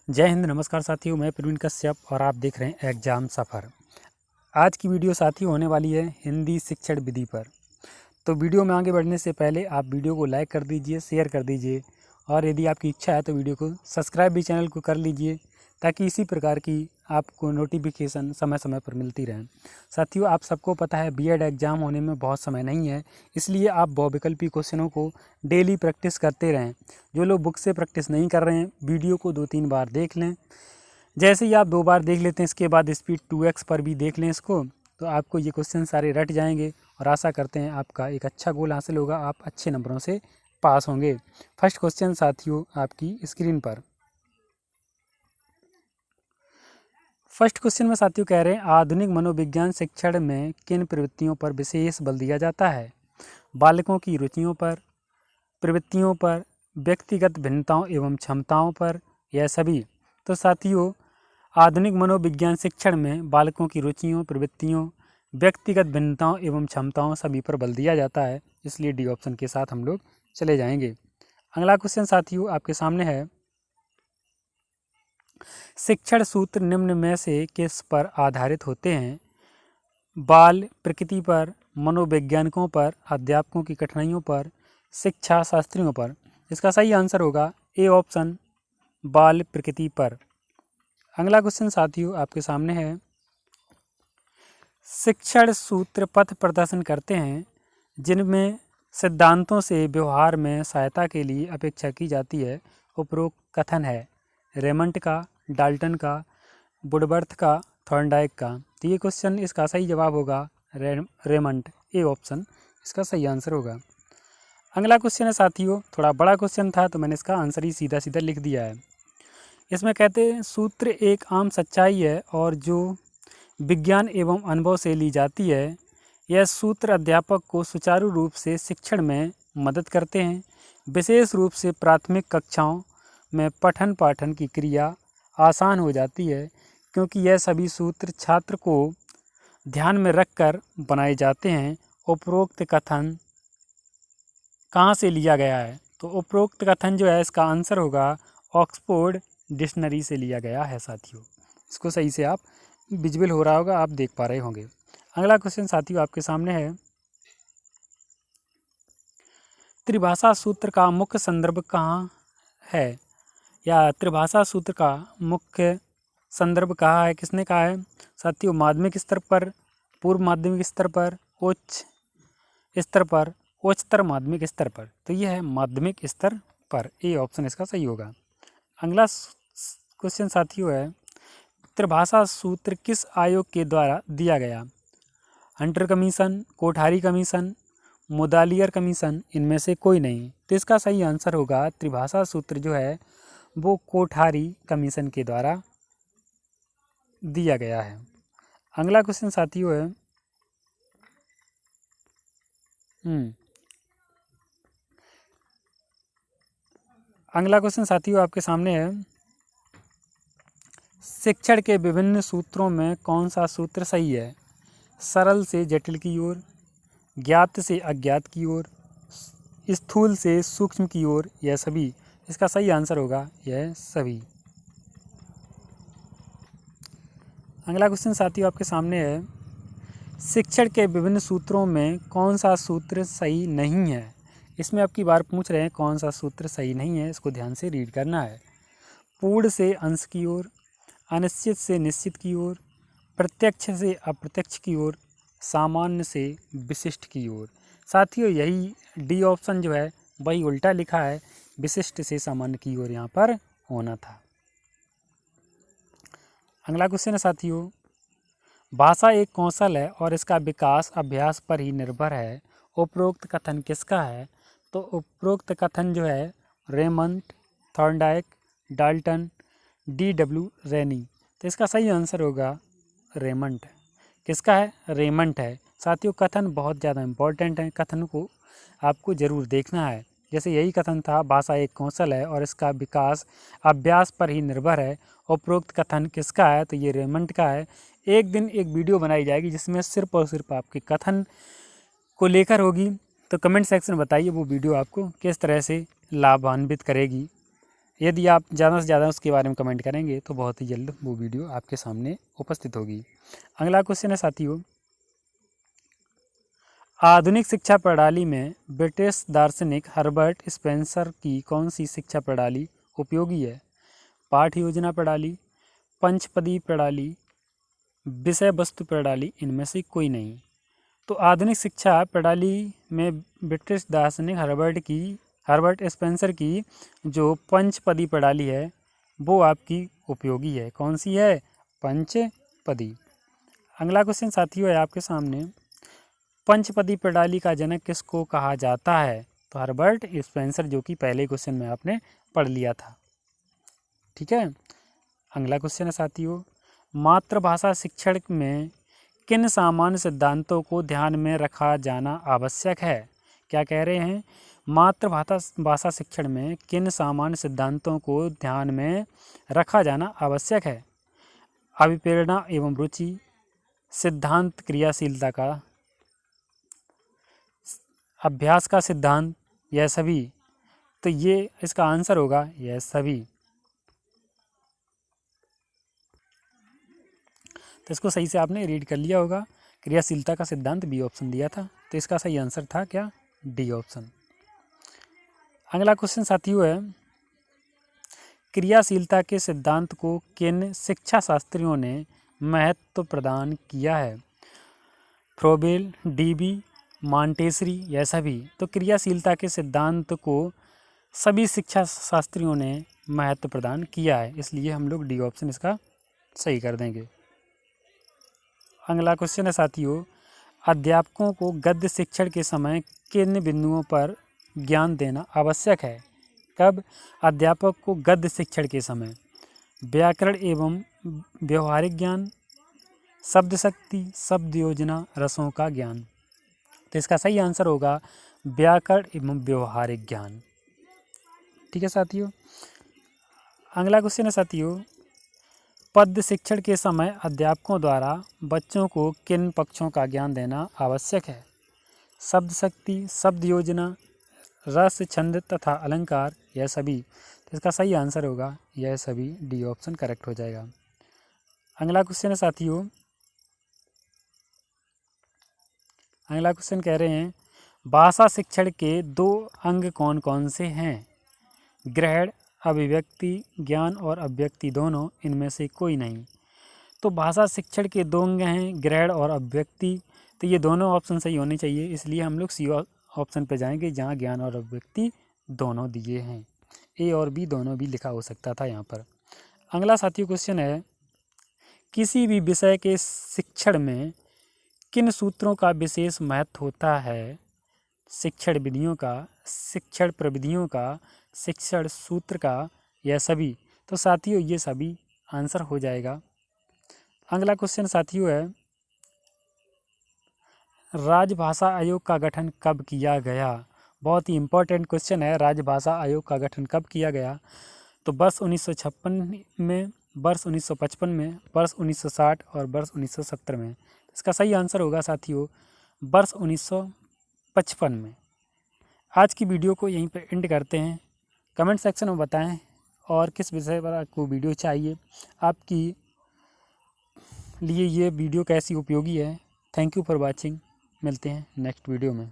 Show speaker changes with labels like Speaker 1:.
Speaker 1: जय हिंद। नमस्कार साथियों, मैं प्रवीण कश्यप और आप देख रहे हैं एग्जाम सफ़र। आज की वीडियो साथियों होने वाली है हिंदी शिक्षण विधि पर। तो वीडियो में आगे बढ़ने से पहले आप वीडियो को लाइक कर दीजिए, शेयर कर दीजिए और यदि आपकी इच्छा है तो वीडियो को सब्सक्राइब भी चैनल को कर लीजिए, ताकि इसी प्रकार की आपको नोटिफिकेशन समय समय पर मिलती रहे। साथियों, आप सबको पता है बीएड एग्ज़ाम होने में बहुत समय नहीं है, इसलिए आप बहुविकल्पी क्वेश्चनों को डेली प्रैक्टिस करते रहें। जो लोग बुक से प्रैक्टिस नहीं कर रहे हैं, वीडियो को 2-3 बार देख लें। जैसे ही आप 2 बार देख लेते हैं, इसके बाद स्पीड 2x पर भी देख लें इसको, तो आपको ये क्वेश्चन सारे रट जाएंगे और आशा करते हैं आपका एक अच्छा गोल हासिल होगा, आप अच्छे नंबरों से पास होंगे। फर्स्ट क्वेश्चन साथियों आपकी स्क्रीन पर। फर्स्ट क्वेश्चन में साथियों कह रहे हैं, आधुनिक मनोविज्ञान शिक्षण में किन प्रवृत्तियों पर विशेष बल दिया जाता है? बालकों की रुचियों पर, प्रवृत्तियों पर, व्यक्तिगत भिन्नताओं एवं क्षमताओं पर, या सभी? तो साथियों, आधुनिक मनोविज्ञान शिक्षण में बालकों की रुचियों, प्रवृत्तियों, व्यक्तिगत भिन्नताओं एवं क्षमताओं सभी पर बल दिया जाता है, इसलिए डी ऑप्शन के साथ हम लोग चले जाएंगे। अगला क्वेश्चन साथियों आपके सामने है, शिक्षण सूत्र निम्न में से किस पर आधारित होते हैं? बाल प्रकृति पर, मनोवैज्ञानिकों पर, अध्यापकों की कठिनाइयों पर, शिक्षा शास्त्रियों पर। इसका सही आंसर होगा ए ऑप्शन, बाल प्रकृति पर। अगला क्वेश्चन साथियों आपके सामने है, शिक्षण सूत्र पथ प्रदर्शन करते हैं जिनमें सिद्धांतों से व्यवहार में सहायता के लिए अपेक्षा की जाती है। उपरोक्त कथन है रेमंड का, डाल्टन का, वुडवर्थ का, थॉर्नडाइक का। तो ये क्वेश्चन इसका सही जवाब होगा रेमंड, ए ऑप्शन इसका सही आंसर होगा। अगला क्वेश्चन है साथियों, थोड़ा बड़ा क्वेश्चन था तो मैंने इसका आंसर ही सीधा सीधा लिख दिया है। इसमें कहते हैं, सूत्र एक आम सच्चाई है और जो विज्ञान एवं अनुभव से ली जाती है। यह सूत्र अध्यापक को सुचारू रूप से शिक्षण में मदद करते हैं, विशेष रूप से प्राथमिक कक्षाओं में पठन पाठन की क्रिया आसान हो जाती है, क्योंकि यह सभी सूत्र छात्र को ध्यान में रखकर बनाए जाते हैं। उपरोक्त कथन कहाँ से लिया गया है? तो उपरोक्त कथन जो है इसका आंसर होगा ऑक्सफोर्ड डिक्शनरी से लिया गया है साथियों। इसको सही से आप विजुअल हो रहा होगा, आप देख पा रहे होंगे। अगला क्वेश्चन साथियों आपके सामने है, त्रिभाषा सूत्र का मुख्य संदर्भ कहाँ है? या त्रिभाषा सूत्र का मुख्य संदर्भ कहाँ है, किसने कहा है? साथियों, माध्यमिक स्तर पर, पूर्व माध्यमिक स्तर पर, उच्च स्तर पर, उच्चतर माध्यमिक स्तर पर। तो यह है माध्यमिक स्तर पर, ए ऑप्शन इसका सही होगा। अगला क्वेश्चन साथियों है, त्रिभाषा सूत्र किस आयोग के द्वारा दिया गया? Hunter commission, Kothari commission, Mudaliar commission, इनमें से कोई नहीं। तो इसका सही आंसर होगा त्रिभाषा सूत्र जो है वो कोठारी कमीशन के द्वारा दिया गया है। अगला क्वेश्चन साथियों है, अगला क्वेश्चन साथियों आपके सामने है, शिक्षण के विभिन्न सूत्रों में कौन सा सूत्र सही है? सरल से जटिल की ओर, ज्ञात से अज्ञात की ओर, स्थूल से सूक्ष्म की ओर, यह सभी? इसका सही आंसर होगा यह सभी। अगला क्वेश्चन साथियों आपके सामने है, शिक्षण के विभिन्न सूत्रों में कौन सा सूत्र सही नहीं है? इसमें आपकी बार पूछ रहे हैं कौन सा सूत्र सही नहीं है, इसको ध्यान से रीड करना है। पूर्ण से अंश की ओर, अनिश्चित से निश्चित की ओर, प्रत्यक्ष से अप्रत्यक्ष की ओर, सामान्य से विशिष्ट की ओर। साथियों, यही डी ऑप्शन जो है वही उल्टा लिखा है, विशिष्ट से सामान्य की ओर यहाँ पर होना था। अगला क्वेश्चन है साथियों, भाषा एक कौशल है और इसका विकास अभ्यास पर ही निर्भर है। उपरोक्त कथन किसका है? तो उपरोक्त कथन जो है रेमंड, थॉर्नडाइक, डाल्टन, D.W. रेनी। तो इसका सही आंसर होगा रेमंड। किसका है? रेमंड है। साथियों, कथन बहुत ज़्यादा इम्पोर्टेंट है, कथन को आपको ज़रूर देखना है। जैसे यही कथन था, भाषा एक कौशल है और इसका विकास अभ्यास पर ही निर्भर है। उपरोक्त कथन किसका है? तो ये रेमंड का है। एक दिन एक वीडियो बनाई जाएगी जिसमें सिर्फ और सिर्फ आपके कथन को लेकर होगी, तो कमेंट सेक्शन में बताइए वो वीडियो आपको किस तरह से लाभान्वित करेगी। यदि आप ज़्यादा से ज़्यादा उसके बारे में कमेंट करेंगे तो बहुत ही जल्द वो वीडियो आपके सामने उपस्थित होगी। अगला क्वेश्चन है साथियों, आधुनिक शिक्षा प्रणाली में ब्रिटिश दार्शनिक हर्बर्ट स्पेंसर की कौन सी शिक्षा प्रणाली उपयोगी है? पाठ योजना प्रणाली, पंचपदी प्रणाली, विषय वस्तु प्रणाली, इनमें से कोई नहीं। तो आधुनिक शिक्षा प्रणाली में ब्रिटिश दार्शनिक हर्बर्ट स्पेंसर की जो पंचपदी प्रणाली है वो आपकी उपयोगी है। कौन सी है? पंचपदी। अगला क्वेश्चन साथियों है आपके सामने, पंचपदी प्रणाली का जनक किसको कहा जाता है? तो हर्बर्ट स्पेंसर, जो कि पहले क्वेश्चन में आपने पढ़ लिया था। ठीक है। अगला क्वेश्चन है साथियों, मातृभाषा शिक्षण में किन सामान्य सिद्धांतों को ध्यान में रखा जाना आवश्यक है? क्या कह रहे हैं? मातृभाषा शिक्षण में किन सामान्य सिद्धांतों को ध्यान में रखा जाना आवश्यक है? अभिप्रेरणा एवं रुचि, सिद्धांत क्रियाशीलता का, अभ्यास का सिद्धांत, यह सभी। तो ये इसका आंसर होगा यह सभी। तो इसको सही से आपने रीड कर लिया होगा। क्रियाशीलता का सिद्धांत बी ऑप्शन दिया था, तो इसका सही आंसर था क्या? D option. अगला क्वेश्चन साथियों है, क्रियाशीलता के सिद्धांत को किन शिक्षा शास्त्रियों ने महत्व प्रदान किया है? फ्रोबेल, डीबी, मॉन्टेसरी, यह सभी। तो क्रियाशीलता के सिद्धांत को सभी शिक्षा शास्त्रियों ने महत्व प्रदान किया है, इसलिए हम लोग डी ऑप्शन इसका सही कर देंगे। अगला क्वेश्चन है साथियों, अध्यापकों को गद्य शिक्षण के समय किन बिंदुओं पर ज्ञान देना आवश्यक है? कब? अध्यापक को गद्य शिक्षण के समय व्याकरण एवं व्यवहारिक ज्ञान, शब्द शक्ति, शब्द योजना, रसों का ज्ञान। तो इसका सही आंसर होगा व्याकरण एवं व्यवहारिक ज्ञान। ठीक है साथियों। अगला क्वेश्चन है साथियों, पद्य शिक्षण के समय अध्यापकों द्वारा बच्चों को किन पक्षों का ज्ञान देना आवश्यक है? शब्द शक्ति, शब्द योजना, रस, छंद तथा अलंकार, यह सभी। तो इसका सही आंसर होगा यह सभी, डी ऑप्शन करेक्ट हो जाएगा। अगला क्वेश्चन है साथियों, अगला क्वेश्चन कह रहे हैं, भाषा शिक्षण के 2 अंग कौन कौन से हैं? ग्रहण, अभिव्यक्ति, ज्ञान और अभिव्यक्ति दोनों, इनमें से कोई नहीं। तो भाषा शिक्षण के 2 अंग हैं, ग्रहण और अभिव्यक्ति। तो ये दोनों ऑप्शन सही होने चाहिए, इसलिए हम लोग सी ऑप्शन पे जाएंगे जहाँ ज्ञान और अभिव्यक्ति दोनों दिए हैं। ए और बी दोनों भी लिखा हो सकता था यहाँ पर। अगला साथियों क्वेश्चन है, किसी भी विषय के शिक्षण में किन सूत्रों का विशेष महत्व होता है? शिक्षण विधियों का, शिक्षण प्रविधियों का, शिक्षण सूत्र का, यह सभी। तो साथियों ये सभी आंसर हो जाएगा। अगला क्वेश्चन साथियों है, राजभाषा आयोग का गठन कब किया गया? बहुत ही इम्पोर्टेंट क्वेश्चन है, राजभाषा आयोग का गठन कब किया गया? तो वर्ष 1956 में, वर्ष 1955 में, वर्ष 1960 और वर्ष 1970 में। इसका सही आंसर होगा साथियों वर्ष 1955 में। आज की वीडियो को यहीं पर एंड करते हैं। कमेंट सेक्शन में बताएं और किस विषय पर आपको वीडियो चाहिए, आपकी लिए ये वीडियो कैसी उपयोगी है। Thank you for watching. मिलते हैं नेक्स्ट वीडियो में।